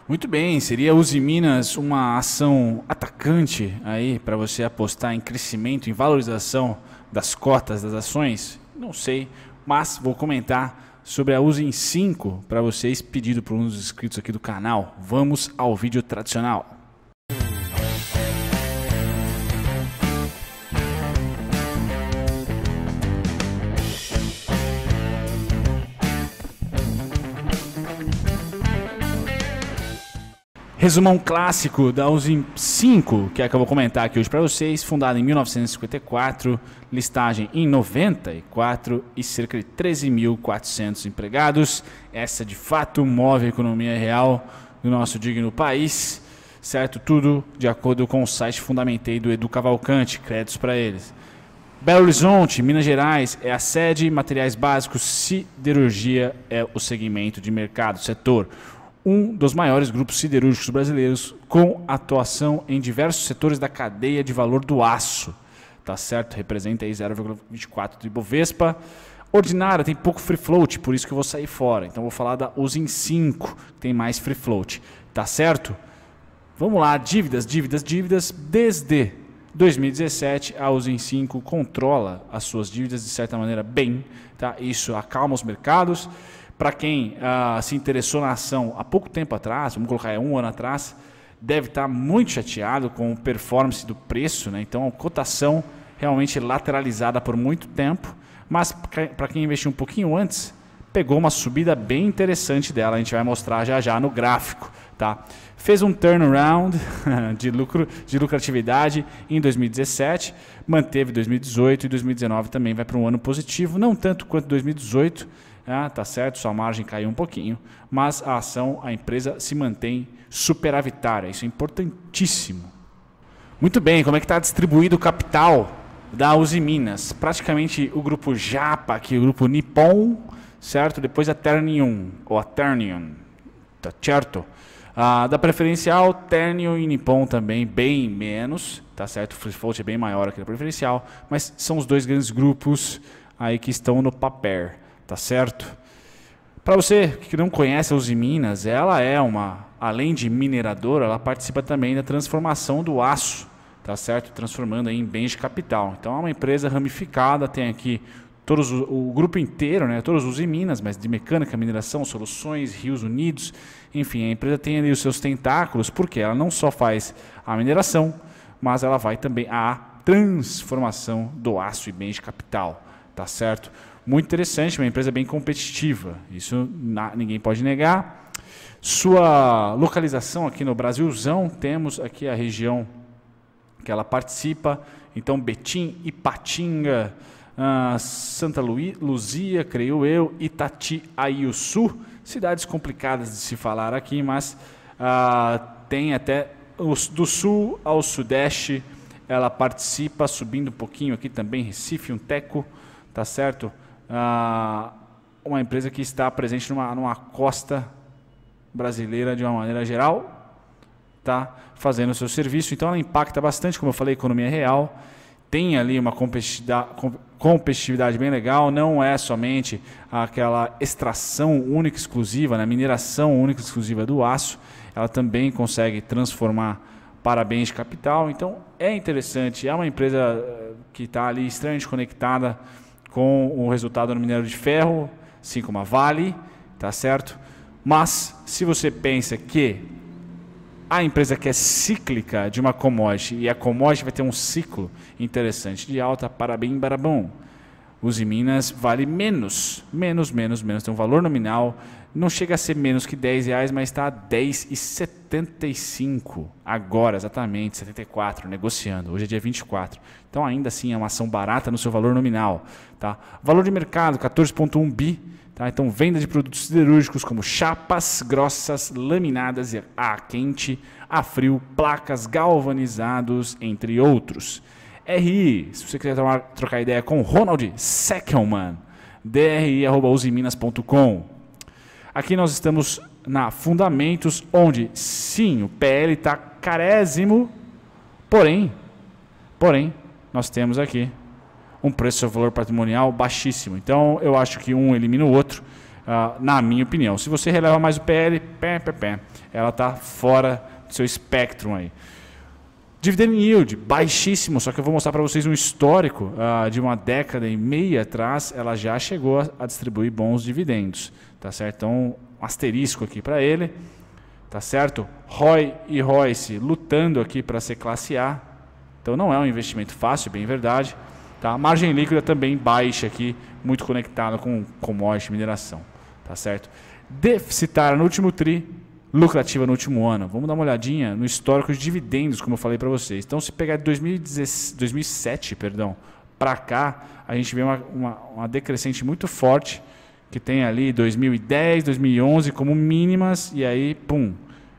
Muito bem, seria Usiminas uma ação atacante aí para você apostar em crescimento, em valorização das cotas das ações? Não sei, mas vou comentar sobre a Usim 5 para vocês, pedido por um dos inscritos aqui do canal. Vamos ao vídeo tradicional. Resumão clássico da Usim 5, que é que eu vou comentar aqui hoje para vocês, fundada em 1954, listagem em 94 e cerca de 13.400 empregados. Essa de fato move a economia real do nosso digno país, certo? Tudo de acordo com o site Fundamentei do Edu Cavalcante, créditos para eles. Belo Horizonte, Minas Gerais, é a sede, materiais básicos, siderurgia é o segmento de mercado, setor. Um dos maiores grupos siderúrgicos brasileiros com atuação em diversos setores da cadeia de valor do aço. Tá certo? Representa aí 0,24 do Ibovespa. Ordinária, tem pouco free float, por isso que eu vou sair fora. Então vou falar da Usim 5, que tem mais free float. Tá certo? Vamos lá, dívidas. Desde 2017, a Usim 5 controla as suas dívidas de certa maneira bem. Tá? Isso acalma os mercados. Para quem se interessou na ação há pouco tempo atrás, vamos colocar 1 ano atrás, deve estar muito chateado com a performance do preço, né? Então a cotação realmente lateralizada por muito tempo, mas para quem investiu um pouquinho antes, pegou uma subida bem interessante dela, a gente vai mostrar já já no gráfico. Tá? Fez um turnaround de lucratividade em 2017, manteve 2018 e 2019 também vai para um ano positivo, não tanto quanto 2018, tá certo, sua margem caiu um pouquinho, mas a empresa se mantém superavitária, isso é importantíssimo. Muito bem, como é que está distribuído o capital da Usiminas? Praticamente o grupo Japa, aqui o grupo Nippon, certo? Depois a Ternium, ou a Ternium, tá certo? Da preferencial, Ternium e Nippon também, bem menos, tá certo? O free float é bem maior aqui da preferencial, mas são os dois grandes grupos aí que estão no papel. Tá certo? Para você que não conhece a Usiminas, ela é além de mineradora, ela participa também da transformação do aço, tá certo? Transformando em bens de capital. Então é uma empresa ramificada, tem aqui o grupo inteiro, né? Todos os Usiminas, mas de mecânica, mineração, soluções, Rios Unidos, enfim, a empresa tem ali os seus tentáculos, porque ela não só faz a mineração, mas ela vai também à transformação do aço e bens de capital, tá certo? Muito interessante, uma empresa bem competitiva, isso ninguém pode negar. Sua localização aqui no Brasilzão, temos aqui a região que ela participa, então Betim, Ipatinga, Santa Luzia, creio eu, Itatiaiuçu, cidades complicadas de se falar aqui, mas tem até do sul ao sudeste, ela participa, subindo um pouquinho aqui também, Recife, Unteco, tá certo? Uma empresa que está presente numa costa brasileira de uma maneira geral, tá fazendo o seu serviço, então ela impacta bastante, como eu falei, a economia real, tem ali uma competitividade bem legal, não é somente aquela extração única e exclusiva, né, mineração única e exclusiva do aço, ela também consegue transformar para bens de capital, então é interessante, é uma empresa que está ali extremamente conectada com o resultado no minério de ferro, assim como a Vale, tá certo? Mas se você pensa que a empresa que é cíclica de uma commodity e a commodity vai ter um ciclo interessante de alta, parabéns, barabão. Usiminas vale menos, tem um valor nominal, não chega a ser menos que R$10, mas está a R$10,75 agora, exatamente, 74, negociando, hoje é dia 24. Então ainda assim é uma ação barata no seu valor nominal. Tá? Valor de mercado, 14,1 bi. Tá? Então venda de produtos siderúrgicos como chapas grossas, laminadas a quente, a frio, placas, galvanizados, entre outros. RI, se você quiser trocar ideia com Ronald Seckelman, dri@usiminas.com. Aqui nós estamos na Fundamentos, onde sim, o PL está carésimo, porém, nós temos aqui um preço ao valor patrimonial baixíssimo. Então eu acho que um elimina o outro. na minha opinião. Se você releva mais o PL, ela está fora do seu espectro aí. Dividend yield, baixíssimo, só que eu vou mostrar para vocês um histórico de uma década e meia atrás, ela já chegou a distribuir bons dividendos, tá certo? Então, um asterisco aqui para ele, tá certo? ROI e ROIC lutando aqui para ser classe A, então não é um investimento fácil, bem verdade, tá? Margem líquida também baixa aqui, muito conectada com commodity mineração, tá certo? Deficitária no último tri, lucrativa no último ano. Vamos dar uma olhadinha no histórico de dividendos, como eu falei para vocês. Então, se pegar de 2007 para cá, a gente vê uma decrescente muito forte, que tem ali 2010, 2011 como mínimas, e aí, pum,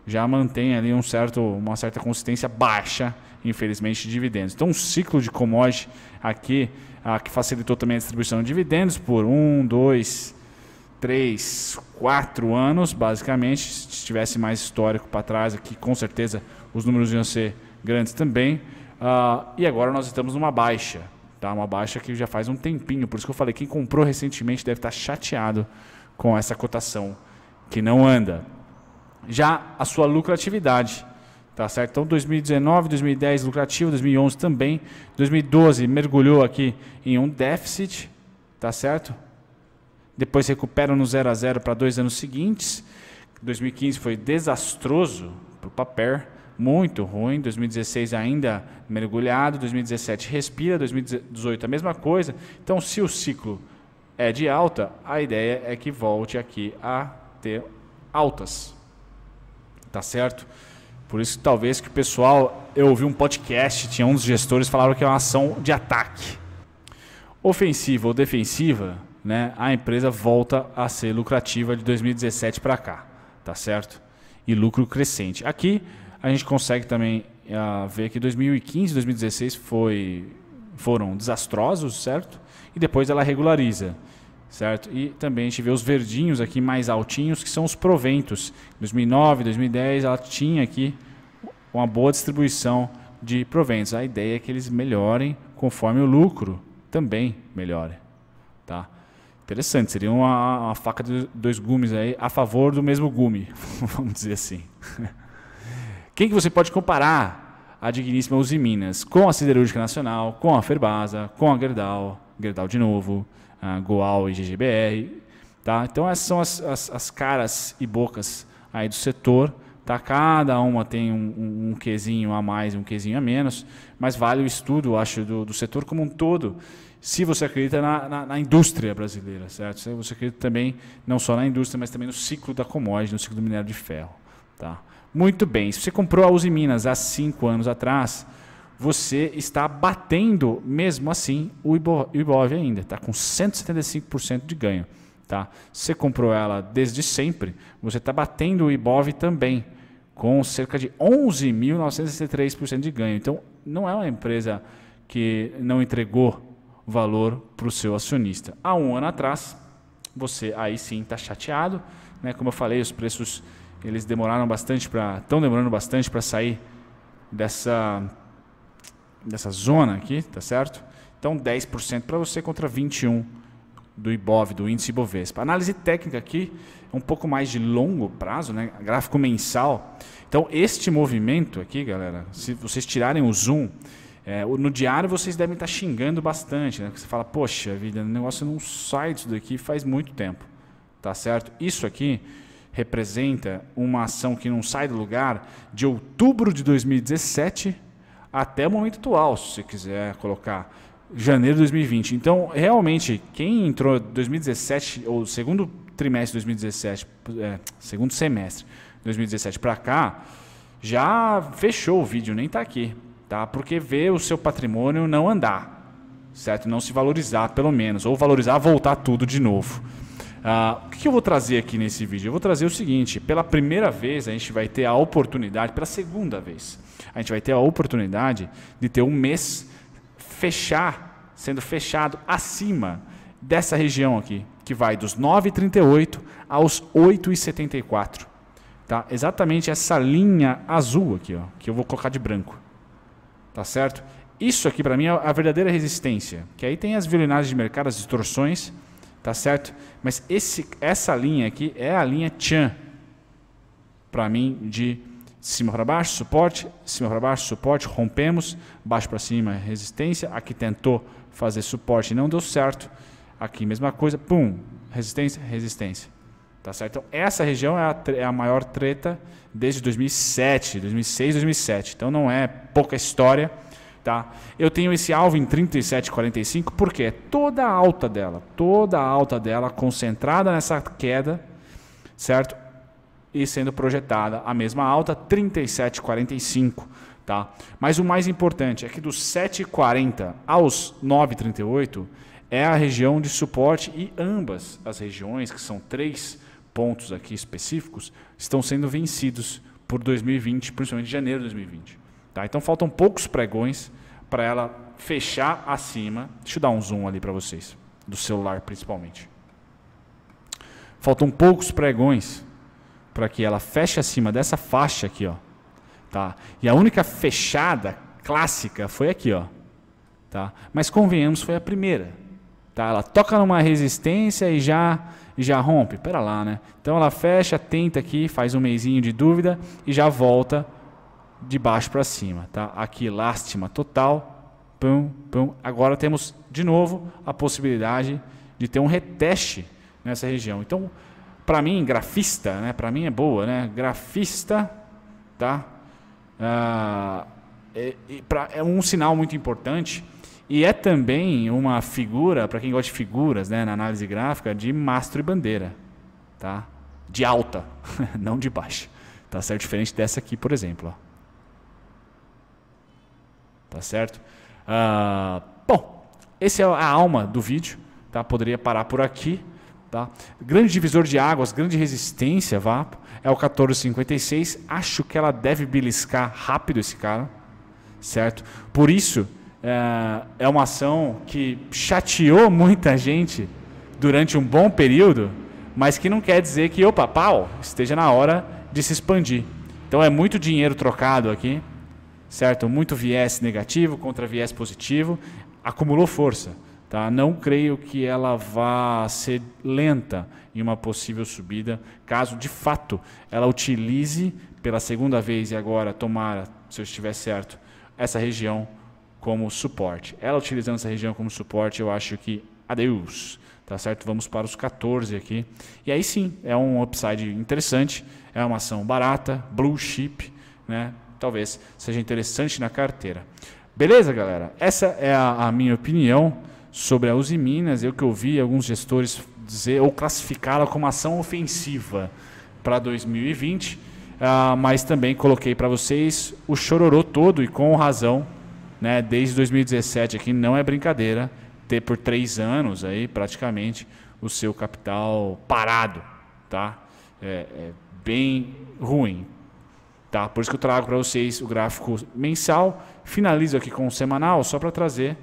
já mantém ali uma certa consistência baixa, infelizmente, de dividendos. Então, um ciclo de commodity aqui, que facilitou também a distribuição de dividendos por 1, 2, 3, 4 anos, basicamente. Se tivesse mais histórico para trás aqui, com certeza os números iam ser grandes também. E agora nós estamos numa baixa, tá? Uma baixa que já faz um tempinho, por isso que eu falei, quem comprou recentemente deve estar chateado com essa cotação que não anda. Já a sua lucratividade, tá certo? Então 2019, 2010 lucrativo, 2011 também, 2012 mergulhou aqui em um déficit, tá certo? Depois recupera no 0 a 0 para 2 anos seguintes. 2015 foi desastroso para o papel, muito ruim. 2016 ainda mergulhado. 2017 respira. 2018 a mesma coisa. Então, se o ciclo é de alta, a ideia é que volte aqui a ter altas. Tá certo? Por isso que talvez que o pessoal... Eu ouvi um podcast, tinha um dos gestores falaram que é uma ação de ataque. Ofensiva ou defensiva... Né, a empresa volta a ser lucrativa de 2017 para cá, tá certo? E lucro crescente. Aqui a gente consegue também ver que 2015 e 2016 foram desastrosos, certo? E depois ela regulariza, certo? E também a gente vê os verdinhos aqui mais altinhos, que são os proventos. Em 2009, 2010 ela tinha aqui uma boa distribuição de proventos. A ideia é que eles melhorem conforme o lucro também melhore, tá? Interessante, seria uma faca de dois gumes aí a favor do mesmo gume, vamos dizer assim. Quem que você pode comparar a digníssima Uzi Minas com a Siderúrgica Nacional, com a Ferbasa, com a Gerdau de novo, a Goal e GGBR, tá? Então essas são as caras e bocas aí do setor, tá? Cada uma tem um quezinho a mais e um quezinho a menos, mas vale o estudo, eu acho, do setor como um todo. Se você acredita na indústria brasileira, certo? Se você acredita também, não só na indústria, mas também no ciclo da commodity, no ciclo do minério de ferro. Tá? Muito bem, se você comprou a Uzi Minas há 5 anos atrás, você está batendo, mesmo assim, o Ibov ainda. Está com 175% de ganho. Tá? Se você comprou ela desde sempre, você está batendo o Ibov também, com cerca de 11.963% de ganho. Então, não é uma empresa que não entregou valor para o seu acionista. Há um ano atrás, você aí sim está chateado, né? Como eu falei, os preços eles estão demorando bastante para sair dessa zona aqui, tá certo? Então 10% para você contra 21% do Ibov, do índice Ibovespa. A análise técnica aqui é um pouco mais de longo prazo, né? Gráfico mensal. Então este movimento aqui, galera, se vocês tirarem o zoom, no diário vocês devem estar xingando bastante, né? Você fala, poxa vida, o negócio não sai disso daqui faz muito tempo, tá certo? Isso aqui representa uma ação que não sai do lugar de outubro de 2017 até o momento atual, se você quiser colocar janeiro de 2020. Então, realmente, quem entrou em 2017, ou segundo trimestre de 2017, segundo semestre de 2017 para cá, já fechou o vídeo, nem está aqui. Tá? Porque vê o seu patrimônio não andar, certo? Não se valorizar, pelo menos, ou valorizar, voltar tudo de novo. O que eu vou trazer aqui nesse vídeo? Eu vou trazer o seguinte: pela primeira vez a gente vai ter a oportunidade, pela segunda vez, a gente vai ter a oportunidade de ter um mês sendo fechado acima dessa região aqui, que vai dos 9,38 aos 8,74. Tá? Exatamente essa linha azul aqui, ó, que eu vou colocar de branco. Tá certo? Isso aqui para mim é a verdadeira resistência, que aí tem as violinagens de mercado, as distorções, tá certo? Mas essa linha aqui é a linha Chan, para mim, de cima para baixo, suporte, cima para baixo, suporte, rompemos, baixo para cima, resistência, aqui tentou fazer suporte e não deu certo, aqui mesma coisa, pum, resistência, resistência, tá certo? Então essa região é a maior treta desde 2007, 2006, 2007, então não é pouca história, tá? Eu tenho esse alvo em 37,45 porque é toda a alta dela concentrada nessa queda, certo? E sendo projetada a mesma alta, 37,45, tá? Mas o mais importante é que dos 7,40 aos 9,38 é a região de suporte e ambas as regiões, que são 3 pontos aqui específicos, estão sendo vencidos por 2020, principalmente janeiro de 2020. Tá? Então faltam poucos pregões para ela fechar acima. Deixa eu dar um zoom ali para vocês, do celular principalmente. Faltam poucos pregões para que ela feche acima dessa faixa aqui, ó, tá? E a única fechada clássica foi aqui, ó, tá? Mas convenhamos, foi a primeira, tá? Ela toca numa resistência e já rompe. Pera lá, né? Então ela fecha, tenta aqui, faz um mesinho de dúvida e já volta de baixo para cima, tá? Aqui lástima total, pum, pum. Agora temos de novo a possibilidade de ter um reteste nessa região. Então, para mim, grafista, né? Para mim é boa, né? Grafista, tá? É um sinal muito importante e é também uma figura, para quem gosta de figuras, né? Na análise gráfica, de mastro e bandeira, tá? De alta, não de baixa, tá certo? Diferente dessa aqui, por exemplo, ó. Tá certo? Bom, esse é a alma do vídeo, tá? Poderia parar por aqui. Tá? Grande divisor de águas, grande resistência, VAP, é o 14,56. Acho que ela deve beliscar rápido esse cara, certo? Por isso, é uma ação que chateou muita gente durante um bom período, mas que não quer dizer que, opa, pau, esteja na hora de se expandir. Então é muito dinheiro trocado aqui, certo? Muito viés negativo contra viés positivo, acumulou força. Tá? Não creio que ela vá ser lenta em uma possível subida, caso de fato ela utilize pela segunda vez e agora tomara, se eu estiver certo, essa região como suporte. Ela utilizando essa região como suporte, eu acho que adeus, tá certo? Vamos para os 14 aqui. E aí sim, é um upside interessante, é uma ação barata, blue chip, né? Talvez seja interessante na carteira. Beleza, galera? Essa é a minha opinião sobre a Uzi Minas. Eu que ouvi alguns gestores dizer ou classificá-la como ação ofensiva para 2020, mas também coloquei para vocês o chororô todo e com razão, né? Desde 2017 aqui não é brincadeira ter por 3 anos aí praticamente o seu capital parado, tá? É bem ruim, tá? Por isso que eu trago para vocês o gráfico mensal, finalizo aqui com o semanal só para trazer,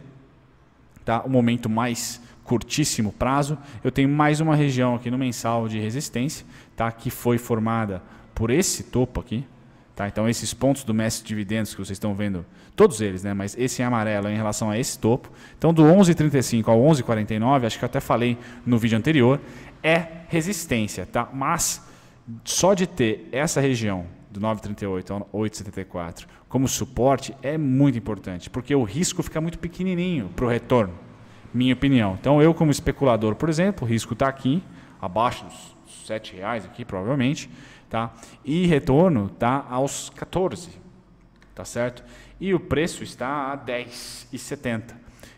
tá, um momento mais curtíssimo prazo. Eu tenho mais uma região aqui no mensal de resistência, tá, que foi formada por esse topo aqui, tá? Então esses pontos do mestre de dividendos que vocês estão vendo, todos eles, né, mas esse em amarelo é em relação a esse topo. Então do 11,35 ao 11,49, acho que eu até falei no vídeo anterior, é resistência, tá? Mas só de ter essa região do 9,38 ao 8,74 como suporte é muito importante, porque o risco fica muito pequenininho para o retorno, minha opinião. Então eu como especulador, por exemplo, o risco está aqui, abaixo dos R$7 aqui provavelmente, tá? E retorno está aos 14, tá certo? E o preço está a 10,70.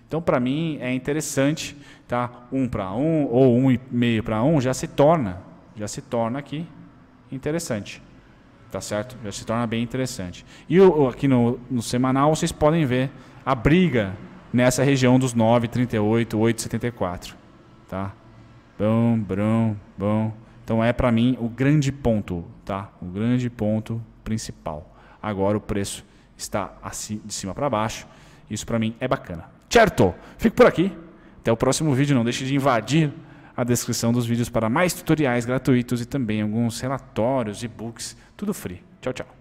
Então para mim é interessante, tá? 1 para 1 ou 1,5 para 1 já se torna aqui interessante. Tá certo? Já se torna bem interessante. E aqui no semanal vocês podem ver a briga nessa região dos 9,38, 8,74. Tá? Bom, bom, bom. Então é para mim o grande ponto, tá? O grande ponto principal. Agora o preço está assim de cima para baixo. Isso para mim é bacana. Certo? Fico por aqui. Até o próximo vídeo. Não deixe de invadir a descrição dos vídeos para mais tutoriais gratuitos e também alguns relatórios, e-books, tudo free. Tchau, tchau.